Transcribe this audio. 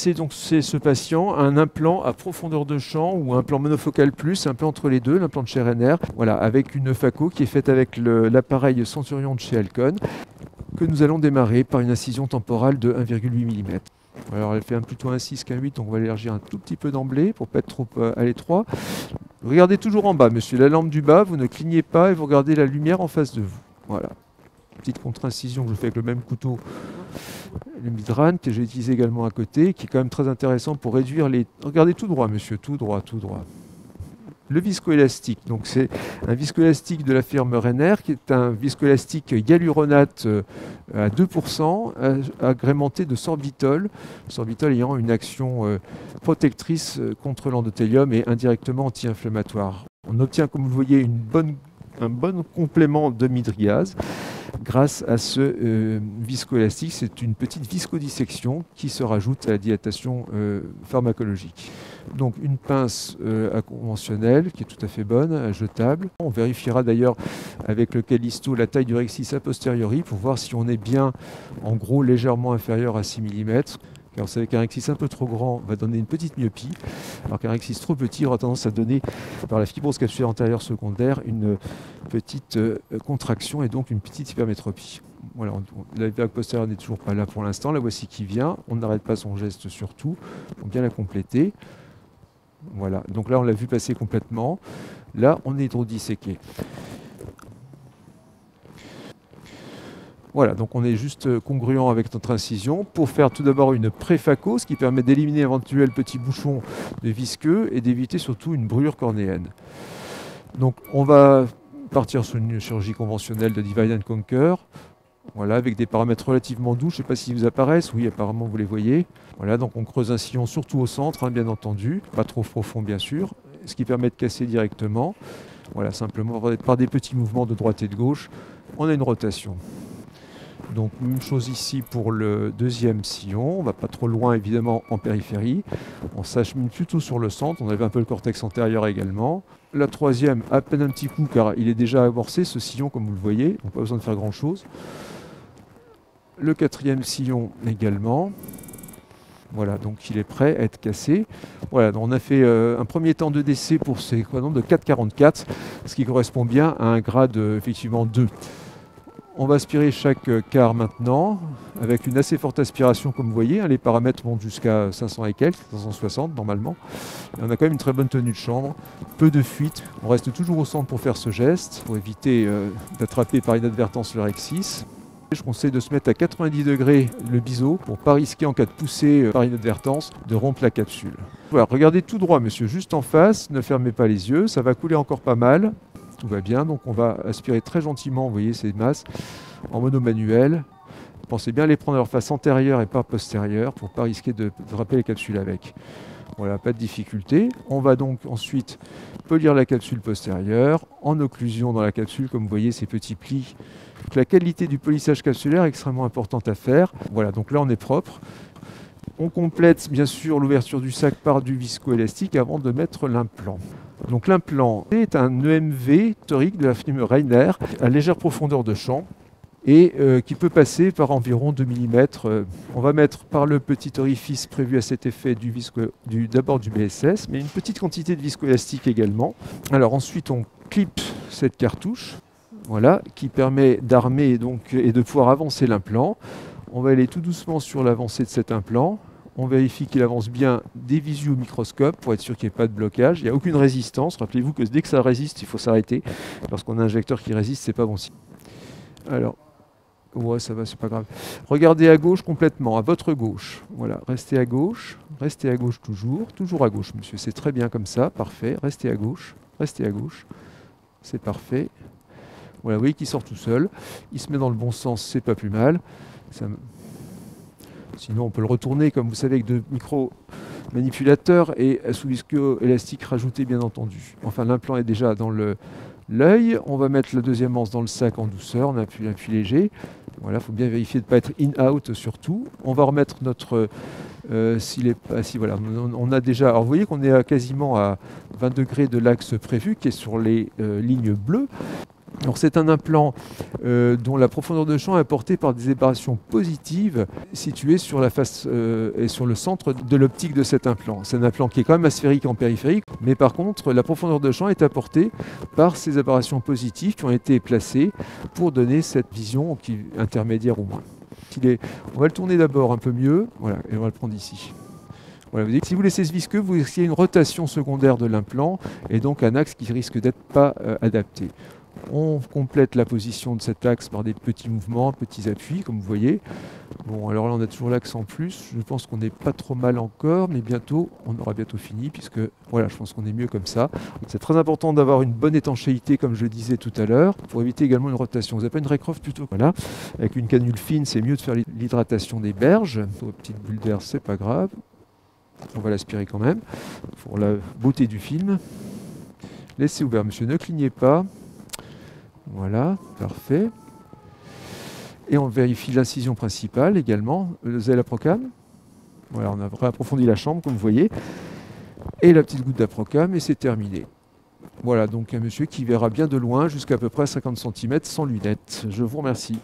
placer donc ce patient un implant à profondeur de champ ou un implant monofocal plus, un peu entre les deux, l'implant de chez Renner, voilà, avec une phaco qui est faite avec l'appareil Centurion de chez Alcon, que nous allons démarrer par une incision temporale de 1,8 mm. Alors elle fait plutôt un 6 qu'un 8, donc on va l'élargir un tout petit peu d'emblée pour ne pas être trop à l'étroit. Regardez toujours en bas, monsieur, la lampe du bas, vous ne clignez pas et vous regardez la lumière en face de vous. Voilà. Petite contre-incision que je fais avec le même couteau, le Midran, que j'ai utilisé également à côté, qui est quand même très intéressant pour réduire les... Regardez tout droit, monsieur, tout droit, tout droit. Le viscoélastique, donc c'est un viscoélastique de la firme Renner, qui est un viscoélastique hyaluronate à 2%, agrémenté de sorbitol, sorbitol ayant une action protectrice contre l'endothélium et indirectement anti-inflammatoire. On obtient, comme vous le voyez, un bon complément de midriase grâce à ce viscoélastique. C'est une petite viscodissection qui se rajoute à la dilatation pharmacologique. Donc une pince conventionnelle qui est tout à fait bonne, jetable. On vérifiera d'ailleurs avec le calisto la taille du rexis a posteriori pour voir si on est bien en gros légèrement inférieur à 6 mm. Car vous savez qu'un rexis un peu trop grand va donner une petite myopie, alors qu'un rexis trop petit aura tendance à donner, par la fibrose capsulaire antérieure secondaire, une petite contraction et donc une petite hypermétropie. Voilà, la vague postérieure n'est toujours pas là pour l'instant, la voici qui vient. On n'arrête pas son geste surtout pour bien la compléter. Voilà, donc là on l'a vu passer complètement. Là on est hydrodisséqué. Voilà, donc on est juste congruent avec notre incision pour faire tout d'abord une pré-phaco, ce qui permet d'éliminer éventuels petits bouchons de visqueux et d'éviter surtout une brûlure cornéenne. Donc on va partir sur une chirurgie conventionnelle de Divide and Conquer. Voilà, avec des paramètres relativement doux, je ne sais pas s'ils vous apparaissent, oui apparemment vous les voyez. Voilà, donc on creuse un sillon surtout au centre, hein, bien entendu, pas trop profond bien sûr, ce qui permet de casser directement. Voilà, simplement par des petits mouvements de droite et de gauche, on a une rotation. Donc même chose ici pour le deuxième sillon, on ne va pas trop loin évidemment en périphérie, on s'achemine plutôt sur le centre, on avait un peu le cortex antérieur également. La troisième, à peine un petit coup car il est déjà amorcé ce sillon comme vous le voyez, donc pas besoin de faire grand chose. Le quatrième sillon également. Voilà, donc il est prêt à être cassé. Voilà, donc on a fait un premier temps de décès pour ces quadrants de 4,44, ce qui correspond bien à un grade effectivement 2. On va aspirer chaque quart maintenant, avec une assez forte aspiration comme vous voyez. Hein, les paramètres montent jusqu'à 500 et quelques, 560 normalement. Et on a quand même une très bonne tenue de chambre, peu de fuite. On reste toujours au centre pour faire ce geste, pour éviter d'attraper par inadvertance le rexis. Je conseille de se mettre à 90 degrés le biseau pour ne pas risquer en cas de poussée par inadvertance de rompre la capsule. Voilà, regardez tout droit monsieur, juste en face, ne fermez pas les yeux, ça va couler encore pas mal. Tout va bien, donc on va aspirer très gentiment, vous voyez ces masses, en monomanuel. Pensez bien à les prendre à leur face antérieure et pas postérieure pour ne pas risquer de draper les capsules avec. Voilà, pas de difficulté. On va donc ensuite polir la capsule postérieure, en occlusion dans la capsule, comme vous voyez ces petits plis. Donc, la qualité du polissage capsulaire est extrêmement importante à faire. Voilà, donc là on est propre. On complète bien sûr l'ouverture du sac par du viscoélastique avant de mettre l'implant. Donc l'implant est un EMV torique de la firme Renner à légère profondeur de champ et qui peut passer par environ 2 mm. On va mettre par le petit orifice prévu à cet effet d'abord du BSS, mais une petite quantité de viscoélastique également. Alors ensuite on clip cette cartouche, voilà, qui permet d'armer donc et de pouvoir avancer l'implant. On va aller tout doucement sur l'avancée de cet implant. On vérifie qu'il avance bien des visu au microscope pour être sûr qu'il n'y ait pas de blocage. Il n'y a aucune résistance. Rappelez-vous que dès que ça résiste, il faut s'arrêter. Lorsqu'on a un injecteur qui résiste, c'est pas bon signe. Alors, ouais, ça va, c'est pas grave. Regardez à gauche complètement, à votre gauche. Voilà, restez à gauche toujours à gauche, monsieur. C'est très bien comme ça, parfait. Restez à gauche, c'est parfait. Voilà, vous voyez qu'il sort tout seul. Il se met dans le bon sens, c'est pas plus mal. Sinon, on peut le retourner, comme vous savez, avec de micro-manipulateurs et sous viscoélastique rajouté, bien entendu. Enfin, l'implant est déjà dans l'œil. On va mettre la deuxième anse dans le sac en douceur, on appuie léger. Voilà, il faut bien vérifier de ne pas être in-out surtout. On va remettre notre... voilà, on a déjà... Alors, vous voyez qu'on est quasiment à 20 degrés de l'axe prévu, qui est sur les lignes bleues. Alors c'est un implant dont la profondeur de champ est apportée par des aberrations positives situées sur la face et sur le centre de l'optique de cet implant. C'est un implant qui est quand même asphérique en périphérique, mais par contre la profondeur de champ est apportée par ces aberrations positives qui ont été placées pour donner cette vision intermédiaire au moins. On va le tourner d'abord un peu mieux, voilà, et on va le prendre ici. Voilà, vous voyez, si vous laissez ce visqueux, vous risquez une rotation secondaire de l'implant et donc un axe qui risque d'être pas adapté. On complète la position de cet axe par des petits mouvements, petits appuis, comme vous voyez. Bon, alors là, on a toujours l'axe en plus. Je pense qu'on n'est pas trop mal encore, mais bientôt, on aura bientôt fini, puisque, voilà, je pense qu'on est mieux comme ça. C'est très important d'avoir une bonne étanchéité, comme je le disais tout à l'heure, pour éviter également une rotation. Vous avez pas une Raycroft plutôt, voilà. Avec une canule fine, c'est mieux de faire l'hydratation des berges. Pour une petite bulle d'air, c'est pas grave. On va l'aspirer quand même, pour la beauté du film. Laissez ouvert, monsieur, ne clignez pas. Voilà, parfait. Et on vérifie l'incision principale également. Vous avez la procam. Voilà, on a approfondi la chambre, comme vous voyez. Et la petite goutte d'aprocam, et c'est terminé. Voilà, donc un monsieur qui verra bien de loin jusqu'à peu près 50 cm sans lunettes. Je vous remercie.